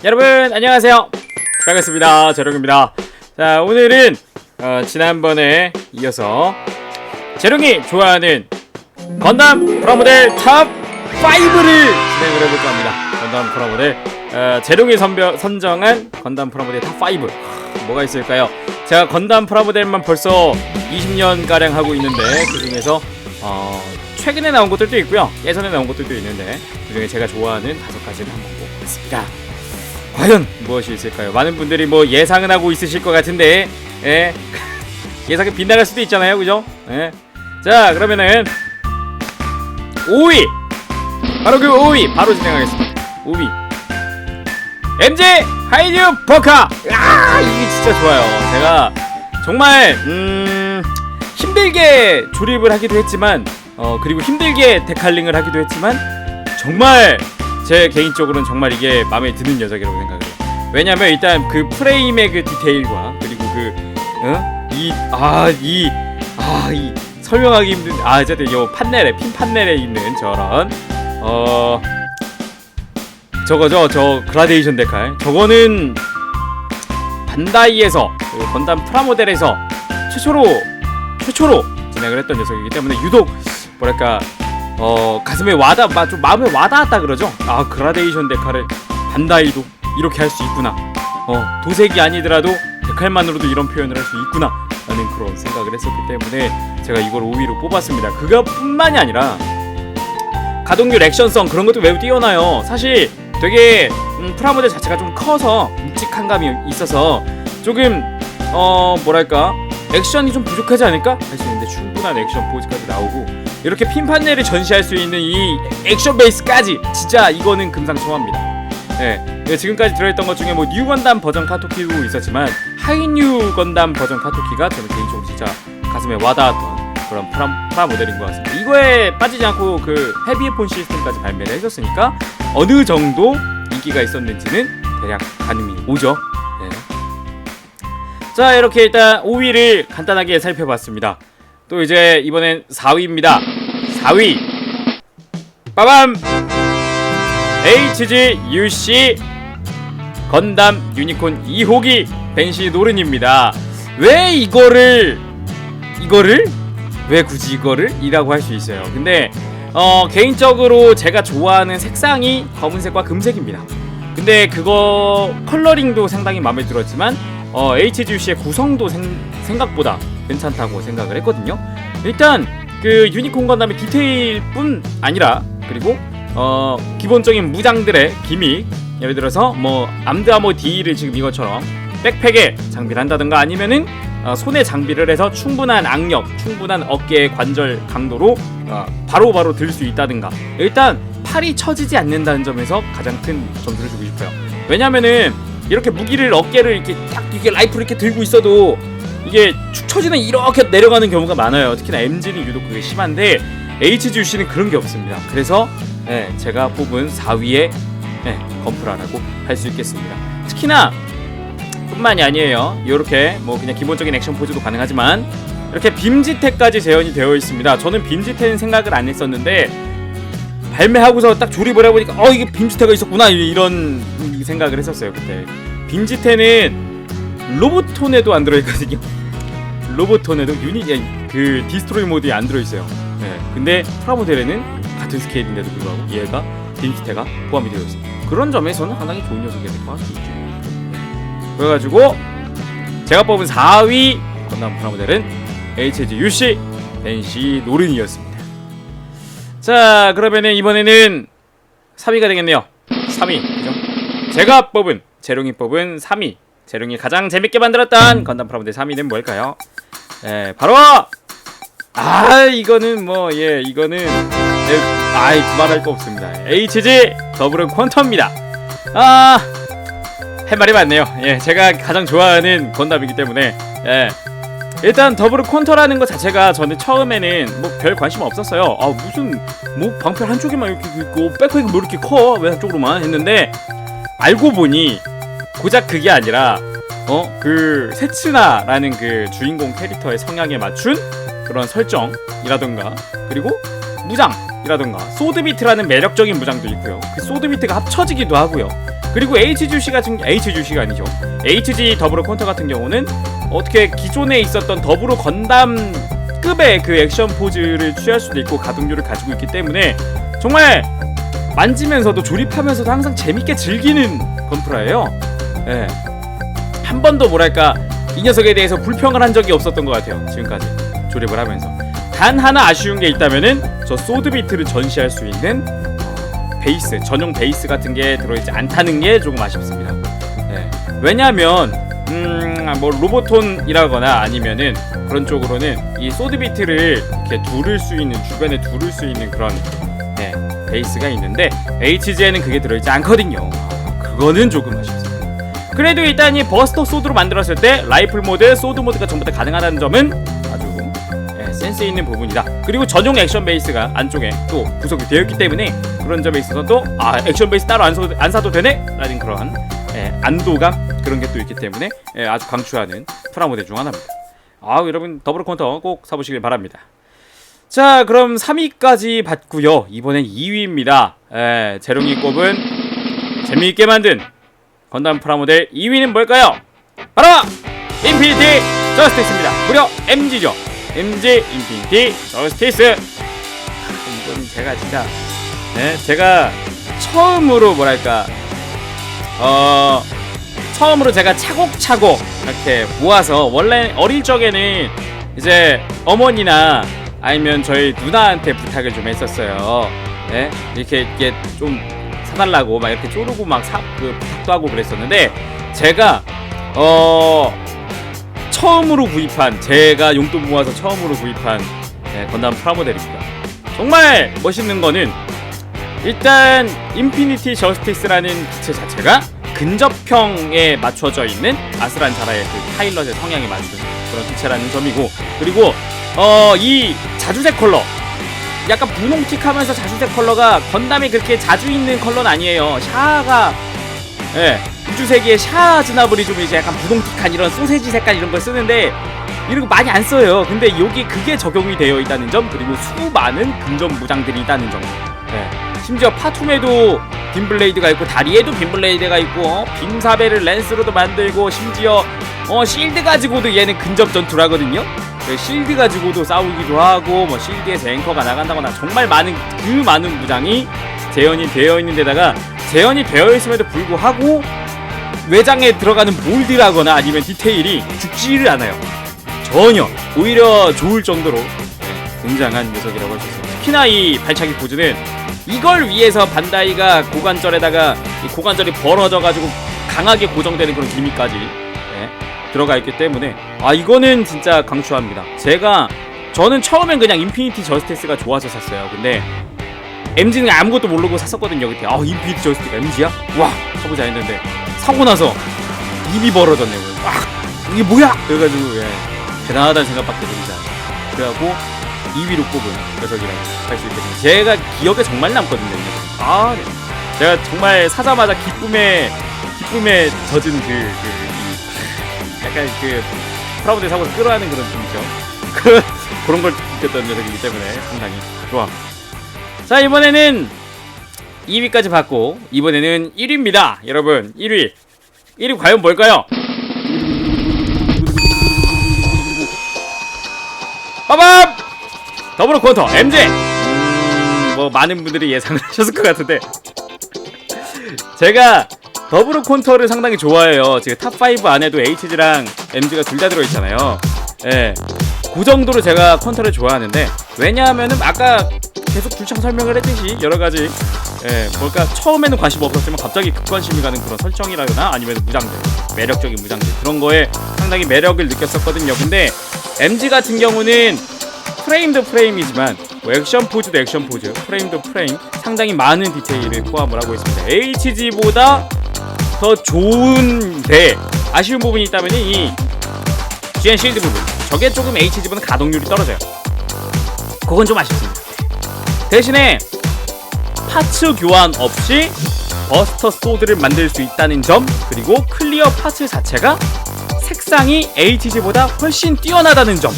여러분 안녕하세요. 반갑습니다. 재롱입니다. 자, 오늘은 지난번에 이어서 재롱이 좋아하는 건담 프라모델 탑 5를 진행을 해볼까 합니다. 건담 프라모델 재롱이 선정한 건담 프라모델 탑 5 뭐가 있을까요? 제가 건담 프라모델만 벌써 20년가량 하고 있는데 그 중에서 최근에 나온 것들도 있고요, 예전에 나온 것들도 있는데 그 중에 제가 좋아하는 5가지를 한번 뽑아봤습니다. 과연 무엇이 있을까요? 많은 분들이 뭐 예상은 하고 있으실 것 같은데, 예상이 빗나갈 수도 있잖아요, 그죠? 자, 그러면은 5위, 바로 그 5위 바로 진행하겠습니다. 5위 MG 하이뉴 버카. 이게 진짜 좋아요. 제가 정말 힘들게 조립을 하기도 했지만, 그리고 힘들게 데칼링을 하기도 했지만, 정말 제 개인적으로는 정말 이게 마음에 드는 녀석이라고 생각을 해요. 왜냐면 일단 그 프레임의 그 디테일과, 그리고 이 설명하기 힘든, 어쨌든 요 판넬에, 핀 판넬에 있는 저런 저거죠, 저 그라데이션 데칼. 저거는 반다이에서, 건담 프라모델에서 최초로 진행을 했던 녀석이기 때문에 유독 뭐랄까 가슴에 좀 마음에 와닿았다 그러죠. 그라데이션 데칼을 반다이도 이렇게 할 수 있구나. 도색이 아니더라도 데칼만으로도 이런 표현을 할 수 있구나 라는 그런 생각을 했었기 때문에 제가 이걸 5위로 뽑았습니다. 그것뿐만이 아니라 가동률, 액션성 그런 것도 매우 뛰어나요. 사실 되게 프라모델 자체가 좀 커서 묵직한 감이 있어서 조금 뭐랄까 액션이 좀 부족하지 않을까 할 수 있는데, 충분한 액션 포즈까지 나오고 이렇게 핀 판넬을 전시할 수 있는 이 액션 베이스까지 진짜 이거는 금상첨화입니다. 지금까지 들어있던 것 중에 뭐 뉴 건담 버전 카토키도 있었지만 하이뉴 건담 버전 카토키가 저는 개인적으로 진짜 가슴에 와닿았던 그런 프라모델인 것 같습니다. 이거에 빠지지 않고 그 헤비폰 시스템까지 발매를 해줬으니까 어느 정도 인기가 있었는지는 대략 가늠이 오죠. 자, 이렇게 일단 5위를 간단하게 살펴봤습니다. 또 이제 이번엔 4위입니다. 4위 빠밤! HGUC 건담 유니콘 2호기 벤시 노른입니다. 왜 이거를 왜 굳이 이거를? 이라고 할 수 있어요. 근데 개인적으로 제가 좋아하는 색상이 검은색과 금색입니다. 근데 그거 컬러링도 상당히 마음에 들었지만 HGUC의 구성도 생각보다 괜찮다고 생각을 했거든요. 일단 그 유니콘 건담의 디테일뿐 아니라, 그리고 기본적인 무장들의 기믹, 예를 들어서 뭐 암드아머 D를 지금 이것처럼 백팩에 장비를 한다든가, 아니면은 손에 장비를 해서 충분한 악력, 충분한 어깨의 관절 강도로 바로바로 들 수 있다든가, 일단 팔이 처지지 않는다는 점에서 가장 큰 점수를 주고 싶어요. 왜냐면은 이렇게 무기를 어깨를 이렇게 딱 이게 라이프를 이렇게 들고 있어도 이게 축 처지는 이렇게 내려가는 경우가 많아요. 특히나 MG는 유독 그게 심한데 HGUC는 그런 게 없습니다. 그래서 제가 뽑은 4위에 건프라라고 할 수 있겠습니다. 특히나 뿐만이 아니에요. 이렇게 뭐 그냥 기본적인 액션 포즈도 가능하지만 이렇게 빔지테까지 재현이 되어 있습니다. 저는 빔지테는 생각을 안 했었는데 발매하고서 딱 조립을 해보니까 이게 빔지테가 있었구나 이런 생각을 했었어요. 그때 빔지테는 로보톤에도 안 들어있거든요. 로보톤에도 그 디스트로이 모드에 안 들어있어요. 근데 프라모델에는 같은 스케일인데도 불구하고 얘가 빔지테가 포함이 되어 있습니다. 그런 점에서는 상당히 좋은 녀석이 될 것 같죠. 그래가지고 제가 뽑은 4위 건담 프라모델은 HGUC 벤시 노른이었습니다. 자, 그러면은 이번에는 3위가 되겠네요. 3위, 그죠? 제가 뽑은, 재롱이 뽑은 3위, 재롱이 가장 재밌게 만들었던 건담 프라모델 3위는 뭘까요? 바로 이거는 뭐 이거는 말할 거 없습니다. HG 더블은 퀀텀입니다. 할 말이 많네요. 제가 가장 좋아하는 건담이기 때문에 일단 더블 콘터라는 것 자체가 저는 처음에는 뭐 별 관심 없었어요. 무슨 뭐 방패 한쪽에만 이렇게 있고 백팩이 뭐 이렇게 커, 왜 한쪽으로만 했는데, 알고 보니 고작 그게 아니라 그 세츠나라는 그 주인공 캐릭터의 성향에 맞춘 그런 설정이라던가, 그리고 무장이라던가 소드비트라는 매력적인 무장도 있고요. 그 소드비트가 합쳐지기도 하고요. 그리고 HG가 아니죠. HG 더블 콘터 같은 경우는 어떻게 기존에 있었던 더블 건담급의 그 액션 포즈를 취할 수도 있고 가동률을 가지고 있기 때문에 정말 만지면서도 조립하면서도 항상 재밌게 즐기는 건프라예요. 예. 한 번도 뭐랄까 이 녀석에 대해서 불평을 한 적이 없었던 것 같아요. 지금까지 조립을 하면서. 단 하나 아쉬운 게 있다면은 저 소드비트를 전시할 수 있는 베이스, 전용 베이스 같은 게 들어있지 않다는 게 조금 아쉽습니다. 예. 왜냐하면 뭐 로보톤이라거나 아니면은 그런 쪽으로는 이 소드비트를 이렇게 두를 수 있는, 주변에 두를 수 있는 그런 베이스가 있는데 HG에는 그게 들어있지 않거든요. 그거는 조금 아쉽습니다. 그래도 일단 이 버스터 소드로 만들었을 때 라이플 모드, 소드 모드가 전부 다 가능하다는 점은 아주 센스 있는 부분이다. 그리고 전용 액션 베이스가 안쪽에 또 구성이 되어 있기 때문에 그런 점에 있어서도 액션 베이스 따로 안 사도 되네? 라는 그런 안도감, 그런 게 또 있기 때문에 아주 강추하는 프라모델 중 하나입니다. 여러분 더블 콘터 꼭 사보시길 바랍니다. 자, 그럼 3위까지 봤고요. 이번엔 2위입니다. 재롱이 꼽은 재미있게 만든 건담 프라모델 2위는 뭘까요? 바로 인피니티 저스티스입니다. 무려 MG죠. MG 인피니티 저스티스. 이거는 제가 진짜 제가 처음으로 뭐랄까 처음으로 제가 차곡차곡 이렇게 모아서, 원래 어릴 적에는 이제 어머니나 아니면 저희 누나한테 부탁을 좀 했었어요. 네? 이렇게 좀 사달라고 막 이렇게 쪼르고 막 부탁도 하고 그랬었는데, 제가 처음으로 구입한, 제가 용돈 모아서 처음으로 구입한 건담 프라모델입니다. 정말 멋있는 거는 일단 인피니티 저스티스라는 기체 자체가 근접형에 맞춰져 있는 아스란 자라의 그 파일럿의 성향에 맞춘 그런 기체라는 점이고, 그리고 이 자주색 컬러, 약간 분홍틱하면서 자주색 컬러가 건담에 그렇게 자주 있는 컬러는 아니에요. 샤가 우주세기의 샤 진화불이 좀 이제 약간 분홍틱한 이런 소세지 색깔 이런 걸 쓰는데 이런 거 많이 안 써요. 근데 여기 그게 적용이 되어 있다는 점, 그리고 수많은 근접 무장들이 있다는 점. 심지어 파툼에도 빔블레이드가 있고 다리에도 빔블레이드가 있고 빔사벨을 랜스로도 만들고, 심지어 실드 가지고도 얘는 근접 전투를 하거든요. 실드 가지고도 싸우기도 하고, 뭐 실드에서 앵커가 나간다거나 정말 많은 무장이 재현이 되어 있는 데다가, 재현이 되어 있음에도 불구하고 외장에 들어가는 몰드라거나 아니면 디테일이 죽지를 않아요. 전혀. 오히려 좋을 정도로 굉장한 녀석이라고 할 수 있습니다. 특히나 이 발차기 포즈는 이걸 위해서 반다이가 고관절에다가 이 고관절이 벌어져가지고 강하게 고정되는 그런 기믹까지 들어가 있기 때문에 이거는 진짜 강추합니다. 저는 처음엔 그냥 인피니티 저스티스가 좋아서 샀어요. 근데 MG는 아무것도 모르고 샀었거든요. 그때 인피니티 저스티스 MG야? 와! 사보자 했는데 사고 나서 입이 벌어졌네요. 이게 뭐야? 그래가지고 대단하다는 생각밖에 들지 않아요. 그래갖고 2위로 꼽은 녀석이라고 할 수 있겠습니다. 제가 기억에 정말 남거든요. 네. 제가 정말 사자마자 기쁨에 젖은 약간 프라모델 사고를 끌어하는 그런 분이죠. 그런 걸 느꼈던 녀석이기 때문에 상당히 좋아. 자, 이번에는 2위까지 봤고 이번에는 1위입니다. 여러분, 1위 과연 뭘까요? 빠밤! 더블 콘터 MG! 뭐 많은 분들이 예상을 하셨을 것 같은데 제가 더블 콘터를 상당히 좋아해요. 지금 탑5 안에도 HG랑 MG가 둘 다 들어있잖아요. 그 정도로 제가 콘터를 좋아하는데, 왜냐하면은 아까 계속 줄창 설명을 했듯이 여러가지 처음에는 관심 없었지만 갑자기 급관심이 가는 그런 설정이라거나 아니면 무장들, 매력적인 무장들, 그런 거에 상당히 매력을 느꼈었거든요. 근데 MG 같은 경우는 프레임도 프레임이지만 액션 포즈도 액션 포즈, 프레임도 프레임, 상당히 많은 디테일을 포함을 하고 있습니다. HG보다 더 좋은데 아쉬운 부분이 있다면 이 GN 실드 부분, 저게 조금 HG보다 가동률이 떨어져요. 그건 좀 아쉽습니다. 대신에 파츠 교환 없이 버스터 소드를 만들 수 있다는 점, 그리고 클리어 파츠 자체가 색상이 HG보다 훨씬 뛰어나다는 점,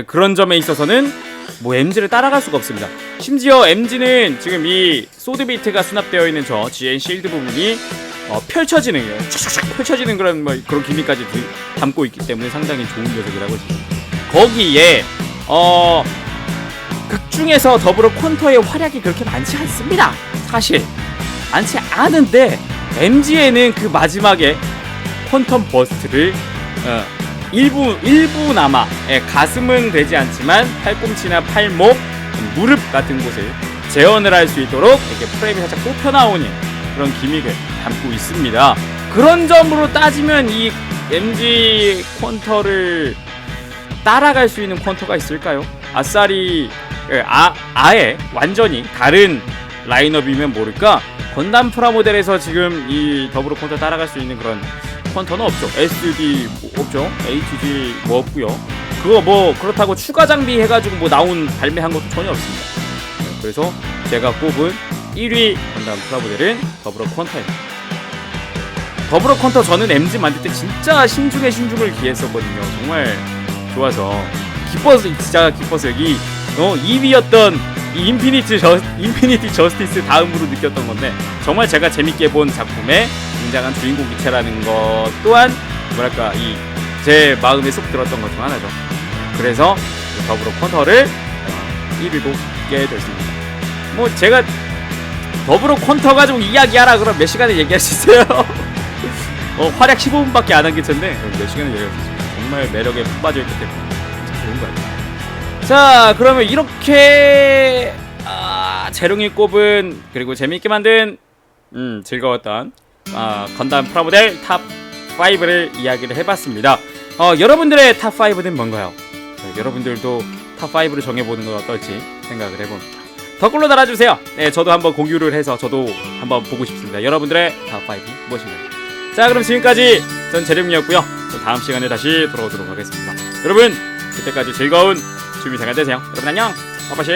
그런 점에 있어서는 뭐 MG를 따라갈 수가 없습니다. 심지어 MG는 지금 이 소드비트가 수납되어 있는 저 GN 실드 부분이 펼쳐지는 촥촥 펼쳐지는 그런 그런 기믹까지 담고 있기 때문에 상당히 좋은 녀석이라고 생각합니다. 거기에 극 중에서 더불어 퀀터의 활약이 그렇게 많지 않습니다. 사실 많지 않은데 MG에는 그 마지막에 퀀텀 버스트를 일부나마 가슴은 되지 않지만 팔꿈치나 팔목, 무릎 같은 곳을 재현을 할 수 있도록 이렇게 프레임이 살짝 뽑혀 나오는 그런 기믹을 담고 있습니다. 그런 점으로 따지면 이 MG 퀀터를 따라갈 수 있는 퀀터가 있을까요? 아싸리 아예 완전히 다른 라인업이면 모를까? 건담 프라모델에서 지금 이 더불어 퀀터 따라갈 수 있는 그런 퀀터는 없죠. SD 없죠. HG 뭐 없고요. 그거 뭐 그렇다고 추가 장비 해가지고 뭐 발매한 것도 전혀 없습니다. 그래서 제가 꼽은 1위 건담 프라모델은 더불어 퀀터입니다. 더불어 퀀터 저는 MG 만들 때 진짜 신중에 신중을 기했었거든요. 정말 좋아서 진짜 기뻤어요. 2위였던 이 인피니티 저스티스 다음으로 느꼈던 건데 정말 제가 재밌게 본 작품의 굉장한 주인공 기체라는 것 또한 뭐랄까 제 마음에 쏙 들었던 것 중 하나죠. 그래서 더불어 퀀터를 1위로 뽑게 됐습니다. 뭐 제가 더불어 퀀터 가지고 이야기하라 그럼 몇 시간을 얘기할 수 있어요. 활약 15분밖에 안 한 게 텐데 몇 시간을 얘기할 수 있습니다. 정말 매력에 푹 빠져있기 때문에 참 좋은 거 같아요. 자, 그러면 이렇게 재룡이 꼽은 그리고 재미있게 만든 즐거웠던 건담 프라모델 탑 5를 이야기를 해봤습니다. 여러분들의 탑 5는 뭔가요? 여러분들도 탑 5를 정해보는 건 어떨지 생각을 해봅니다. 댓글로 달아주세요. 네, 저도 한번 공유를 해서 저도 한번 보고 싶습니다. 여러분들의 탑 5이 무엇인가요? 자, 그럼 지금까지 전 재룡이었고요. 다음 시간에 다시 돌아오도록 하겠습니다. 여러분, 그때까지 즐거운 준비생활 되세요. 여러분 안녕. 빠빠시.